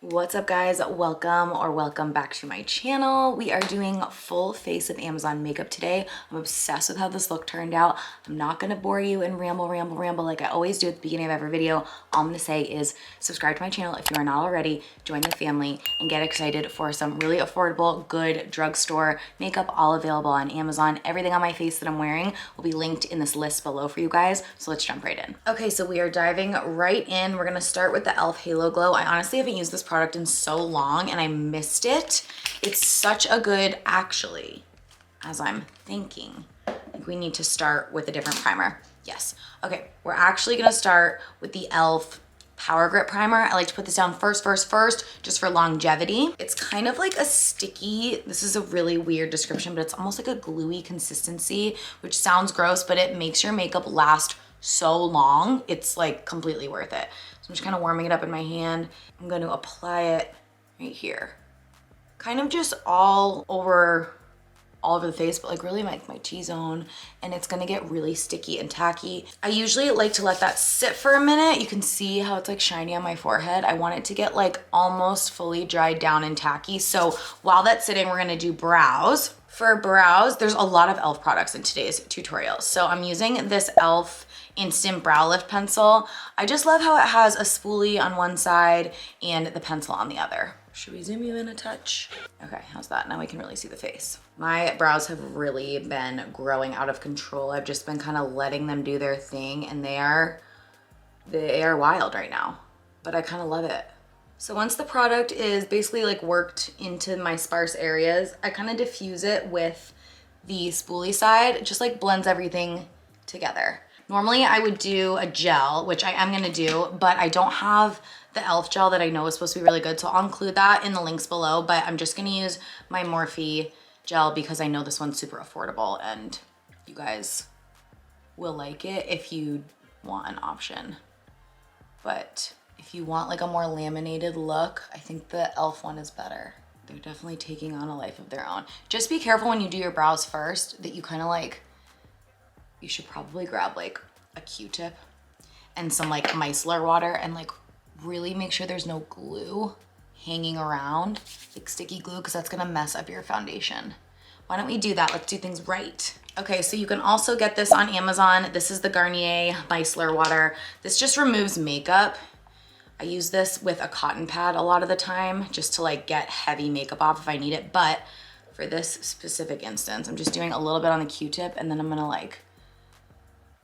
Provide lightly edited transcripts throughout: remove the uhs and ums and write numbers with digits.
What's up guys, welcome back to my channel. We are doing full face of Amazon makeup today. I'm obsessed with how this look turned out. I'm not gonna bore you and ramble like I always do at the beginning of every video. All I'm gonna say is subscribe to my channel if you are not already, join the family, and get excited for some really affordable, good drugstore makeup, all available on Amazon. Everything on my face that I'm wearing will be linked in this list below for you guys, so let's jump right in. Okay, so we are diving right in. We're gonna start with the e.l.f. Halo Glow. I honestly haven't used this product in so long and I missed it. It's such a good, actually, as I'm thinking, I think we need to start with a different primer. Yes. Okay, we're actually gonna start with the e.l.f. Power Grip Primer. I like to put this down first, just for longevity. It's kind of like a sticky, this is a really weird description, but it's almost like a gluey consistency, which sounds gross, but it makes your makeup last so long. It's like completely worth it. So I'm just kind of warming it up in my hand. I'm going to apply it right here. Kind of just all over the face, but like really my T-zone, and it's gonna get really sticky and tacky. I usually like to let that sit for a minute. You can see how it's like shiny on my forehead. I want it to get like almost fully dried down and tacky. So while that's sitting, we're gonna do brows. For brows, there's a lot of e.l.f. products in today's tutorial. So I'm using this e.l.f. Instant Brow Lift Pencil. I just love how it has a spoolie on one side and the pencil on the other. Should we zoom you in a touch? Okay, how's that? Now we can really see the face. My brows have really been growing out of control. I've just been kind of letting them do their thing, and they are wild right now, but I kind of love it. So once the product is basically like worked into my sparse areas, I kind of diffuse it with the spoolie side. It just like blends everything together. Normally I would do a gel, which I am gonna do, but I don't have the e.l.f. gel that I know is supposed to be really good, so I'll include that in the links below, but I'm just gonna use my Morphe gel because I know this one's super affordable and you guys will like it if you want an option. But if you want like a more laminated look, I think the e.l.f. one is better. They're definitely taking on a life of their own. Just be careful when you do your brows first that you kind of like, you should probably grab like a Q-tip and some like micellar water and like really make sure there's no glue hanging around, like sticky glue, because that's gonna mess up your foundation. Why don't we do that? Let's do things right. Okay, so you can also get this on Amazon. This is the Garnier micellar water. This just removes makeup. I use this with a cotton pad a lot of the time just to like get heavy makeup off if I need it. But for this specific instance, I'm just doing a little bit on the Q-tip and then I'm gonna like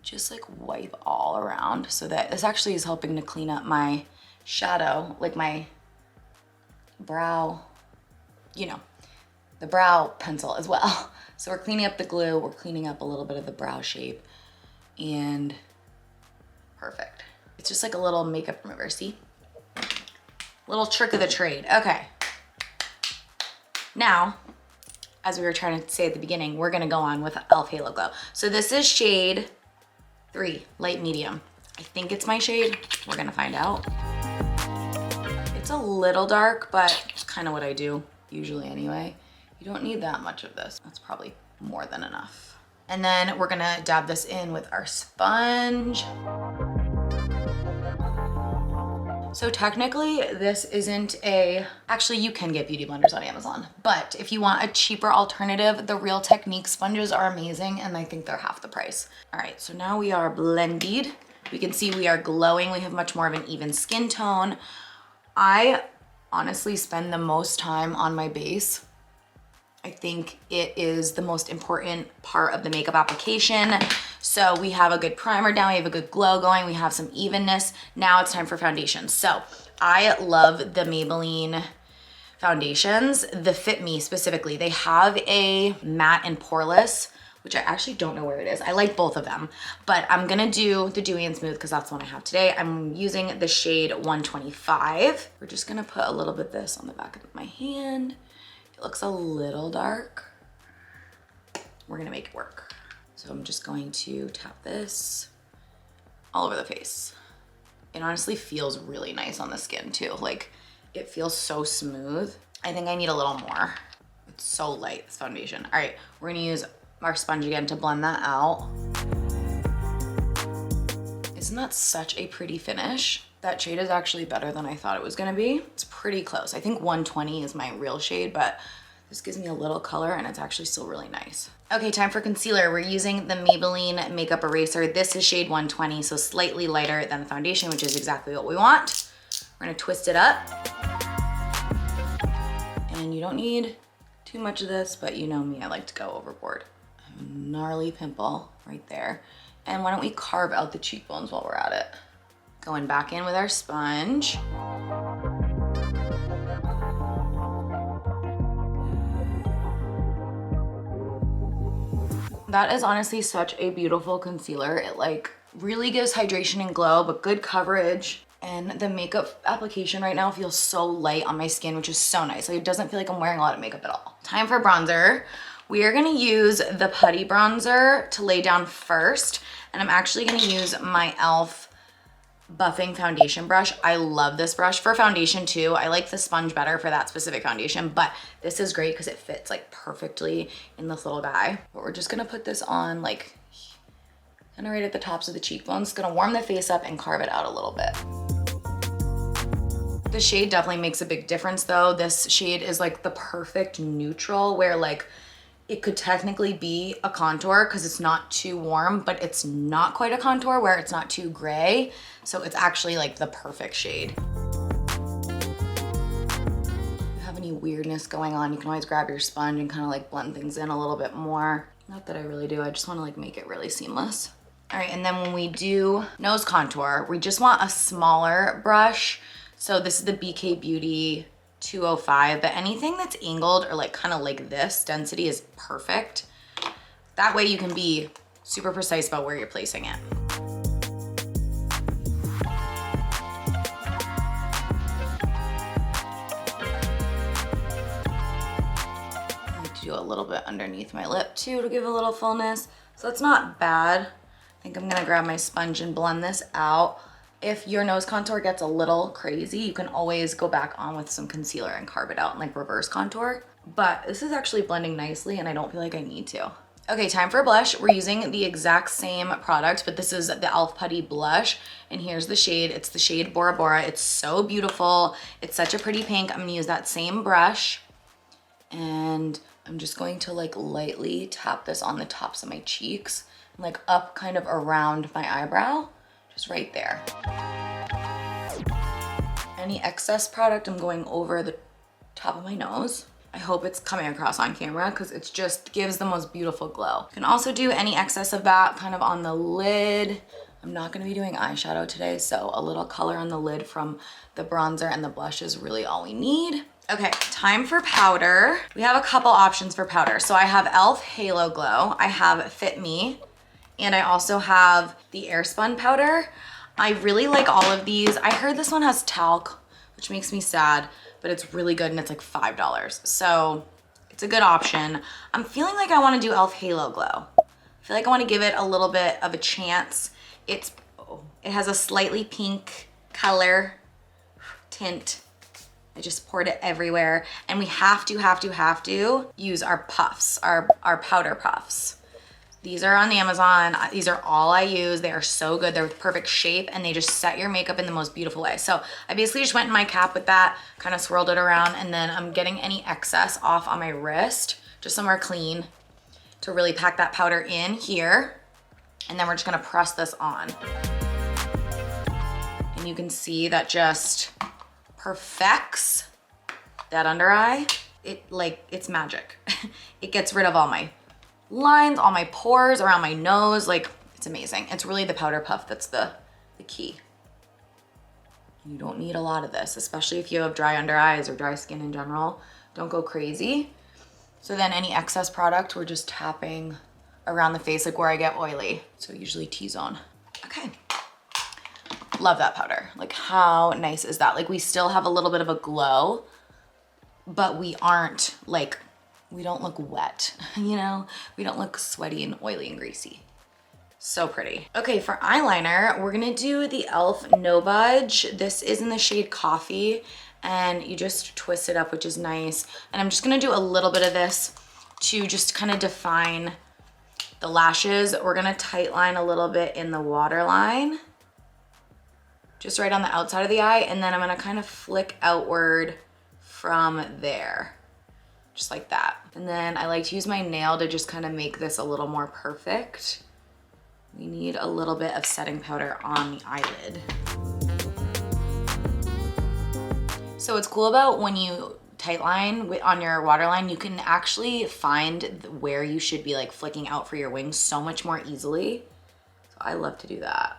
just like wipe all around, so that this actually is helping to clean up my shadow, like my brow, you know, the brow pencil as well. So we're cleaning up the glue, we're cleaning up a little bit of the brow shape, and perfect. It's just like a little makeup remover, see? Little trick of the trade. Okay. Now, as we were trying to say at the beginning, we're gonna go on with e.l.f. Halo Glow. So this is shade 3, light medium. I think it's my shade. We're gonna find out. It's a little dark, but it's kind of what I do usually anyway. You don't need that much of this. That's probably more than enough. And then we're gonna dab this in with our sponge. So technically this isn't actually you can get beauty blenders on Amazon, but if you want a cheaper alternative, the Real Technique sponges are amazing and I think they're half the price. All right, so now we are blended. We can see we are glowing. We have much more of an even skin tone. I honestly spend the most time on my base. I think it is the most important part of the makeup application. So we have a good primer down, we have a good glow going, we have some evenness. Now it's time for foundation. So I love the Maybelline foundations, the Fit Me specifically. They have a matte and poreless, which I actually don't know where it is. I like both of them, but I'm gonna do the Dewy and Smooth because that's the one I have today. I'm using the shade 125. We're just gonna put a little bit of this on the back of my hand. It looks a little dark. We're gonna make it work. So I'm just going to tap this all over the face. It honestly feels really nice on the skin too. Like it feels so smooth. I think I need a little more. It's so light, this foundation. All right, we're gonna use our sponge again to blend that out. Isn't that such a pretty finish? That shade is actually better than I thought it was gonna be. It's pretty close. I think 120 is my real shade, but this gives me a little color and it's actually still really nice. Okay, time for concealer. We're using the Maybelline Makeup Eraser. This is shade 120, so slightly lighter than the foundation, which is exactly what we want. We're gonna twist it up. And you don't need too much of this, but you know me, I like to go overboard. I have a gnarly pimple right there. And why don't we carve out the cheekbones while we're at it? Going back in with our sponge. That is honestly such a beautiful concealer. It like really gives hydration and glow, but good coverage. And the makeup application right now feels so light on my skin, which is so nice. Like it doesn't feel like I'm wearing a lot of makeup at all. Time for bronzer. We are gonna use the Putty bronzer to lay down first. And I'm actually gonna use my e.l.f. buffing foundation brush. I love this brush for foundation too. I like the sponge better for that specific foundation, but this is great because it fits like perfectly in this little guy. But we're just gonna put this on like kind of right at the tops of the cheekbones. It's gonna warm the face up and carve it out a little bit. The shade definitely makes a big difference though. This shade is like the perfect neutral where like it could technically be a contour because it's not too warm, but it's not quite a contour where it's not too gray. So it's actually like the perfect shade. If you have any weirdness going on, you can always grab your sponge and kind of like blend things in a little bit more. Not that I really do, I just want to like make it really seamless. All right, and then when we do nose contour, we just want a smaller brush. So this is the BK Beauty 205, but anything that's angled or like kind of like this density is perfect. That way you can be super precise about where you're placing it. I like to do a little bit underneath my lip too to give a little fullness. So it's not bad. I think I'm gonna grab my sponge and blend this out. If your nose contour gets a little crazy, you can always go back on with some concealer and carve it out and like reverse contour. But this is actually blending nicely and I don't feel like I need to. Okay, time for blush. We're using the exact same product, but this is the e.l.f. Putty blush. And here's the shade. It's the shade Bora Bora. It's so beautiful. It's such a pretty pink. I'm gonna use that same brush. And I'm just going to like lightly tap this on the tops of my cheeks, and like up kind of around my eyebrow. Just right there. Any excess product I'm going over the top of my nose. I hope it's coming across on camera because it just gives the most beautiful glow. You can also do any excess of that kind of on the lid. I'm not gonna be doing eyeshadow today, so a little color on the lid from the bronzer and the blush is really all we need. Okay, time for powder. We have a couple options for powder. So I have e.l.f. Halo Glow, I have Fit Me, and I also have the Airspun powder. I really like all of these. I heard this one has talc, which makes me sad, but it's really good and it's like $5. So it's a good option. I'm feeling like I wanna do e.l.f. Halo Glow. I feel like I wanna give it a little bit of a chance. It has a slightly pink color tint. I just poured it everywhere. And we have to use our puffs, our powder puffs. These are on Amazon. These are all I use. They are so good. They're the perfect shape and they just set your makeup in the most beautiful way. So I basically just went in my cap with that, kind of swirled it around, and then I'm getting any excess off on my wrist, just somewhere clean, to really pack that powder in here. And then we're just gonna press this on. And you can see that just perfects that under eye. It's magic. It gets rid of all my lines, all my pores around my nose. Like, it's amazing. It's really the powder puff that's the key. You don't need a lot of this, especially if you have dry under eyes or dry skin in general. Don't go crazy. So then any excess product, we're just tapping around the face, like where I get oily. So usually T-zone. Okay. Love that powder. Like, how nice is that? Like, we still have a little bit of a glow, but we aren't like, we don't look wet, you know? We don't look sweaty and oily and greasy. So pretty. Okay, for eyeliner, we're gonna do the e.l.f. No Budge. This is in the shade Coffee, and you just twist it up, which is nice. And I'm just gonna do a little bit of this to just kind of define the lashes. We're gonna tight line a little bit in the waterline, just right on the outside of the eye, and then I'm gonna kind of flick outward from there, just like that. And then I like to use my nail to just kind of make this a little more perfect. We need a little bit of setting powder on the eyelid. So what's cool about when you tightline on your waterline, you can actually find where you should be like flicking out for your wings so much more easily. So I love to do that.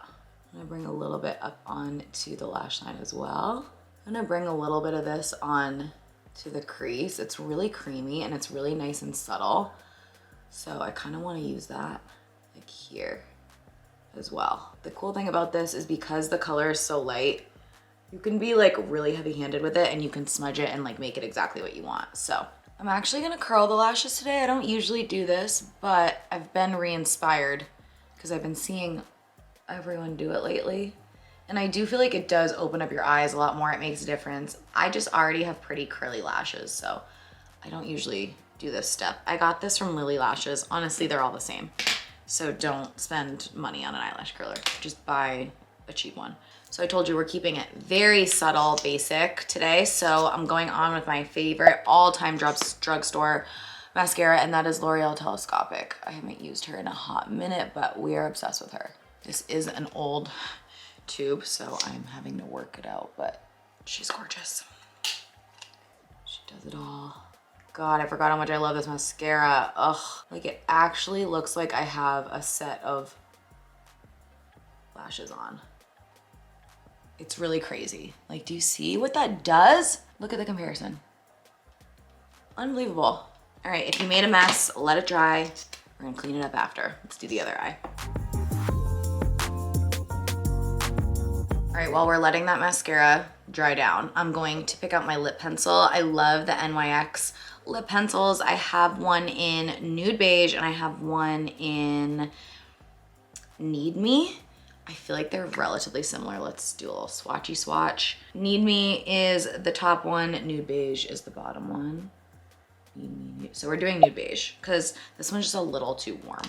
I'm gonna bring a little bit up onto the lash line as well. I'm gonna bring a little bit of this on to the crease. It's really creamy and it's really nice and subtle. So I kind of want to use that like here as well. The cool thing about this is because the color is so light, you can be like really heavy-handed with it and you can smudge it and like make it exactly what you want. So I'm actually gonna curl the lashes today. I don't usually do this, but I've been re-inspired because I've been seeing everyone do it lately. And I do feel like it does open up your eyes a lot more. It makes a difference. I just already have pretty curly lashes, so I don't usually do this step. I got this from Lily Lashes. Honestly, they're all the same. So don't spend money on an eyelash curler. Just buy a cheap one. So I told you we're keeping it very subtle, basic today. So I'm going on with my favorite all-time drugstore mascara, and that is L'Oreal Telescopic. I haven't used her in a hot minute, but we are obsessed with her. This is an old tube, so I'm having to work it out, but she's gorgeous. She does it all. God, I forgot how much I love this mascara. Ugh, like it actually looks like I have a set of lashes on. It's really crazy. Like, do you see what that does? Look at the comparison. Unbelievable. All right, if you made a mess, let it dry. We're gonna clean it up after. Let's do the other eye. All right, while we're letting that mascara dry down, I'm going to pick out my lip pencil. I love the NYX lip pencils. I have one in nude beige and I have one in Need Me. I feel like they're relatively similar. Let's do a little swatchy swatch. Need Me is the top one, nude beige is the bottom one. So we're doing nude beige because this one's just a little too warm.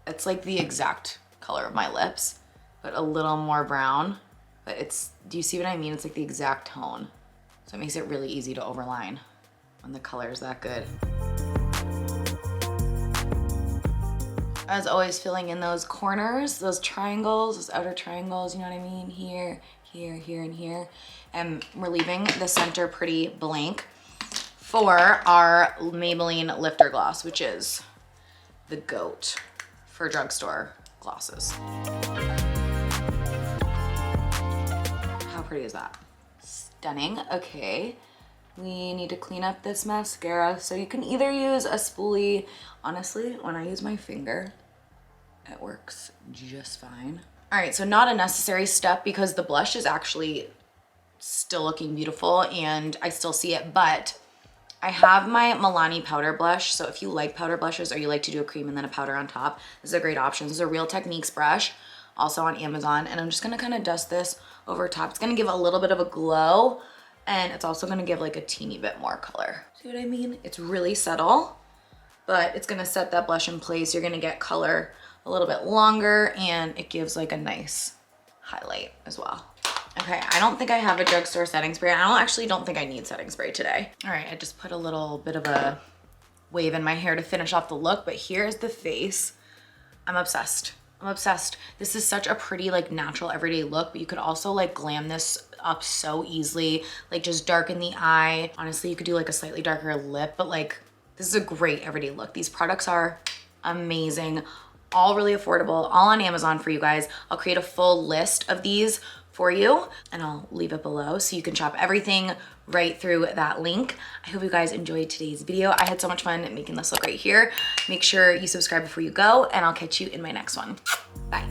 It's like the exact color of my lips, but a little more brown. But it's, do you see what I mean? It's like the exact tone. So it makes it really easy to overline when the color is that good. As always, filling in those corners, those triangles, those outer triangles, you know what I mean? Here, here, here, and here. And we're leaving the center pretty blank for our Maybelline Lifter Gloss, which is the GOAT for drugstore glosses. How pretty is that? Stunning. Okay. We need to clean up this mascara. So you can either use a spoolie. Honestly, when I use my finger, it works just fine. All right, so not a necessary step because the blush is actually still looking beautiful and I still see it, but I have my Milani powder blush. So if you like powder blushes or you like to do a cream and then a powder on top, this is a great option. This is a Real Techniques brush, also on Amazon. And I'm just gonna kind of dust this over top. It's gonna give a little bit of a glow and it's also gonna give like a teeny bit more color. See what I mean? It's really subtle, but it's gonna set that blush in place. You're gonna get color a little bit longer and it gives like a nice highlight as well. Okay, I don't think I have a drugstore setting spray. I actually don't think I need setting spray today. All right, I just put a little bit of a wave in my hair to finish off the look, but here's the face. I'm obsessed. I'm obsessed. This is such a pretty like natural everyday look, but you could also like glam this up so easily, like just darken the eye. Honestly, you could do like a slightly darker lip, but like this is a great everyday look. These products are amazing, all really affordable, all on Amazon for you guys. I'll create a full list of these for you and I'll leave it below so you can shop everything right through that link. I hope you guys enjoyed today's video. I had so much fun making this look right here. Make sure you subscribe before you go and I'll catch you in my next one. Bye.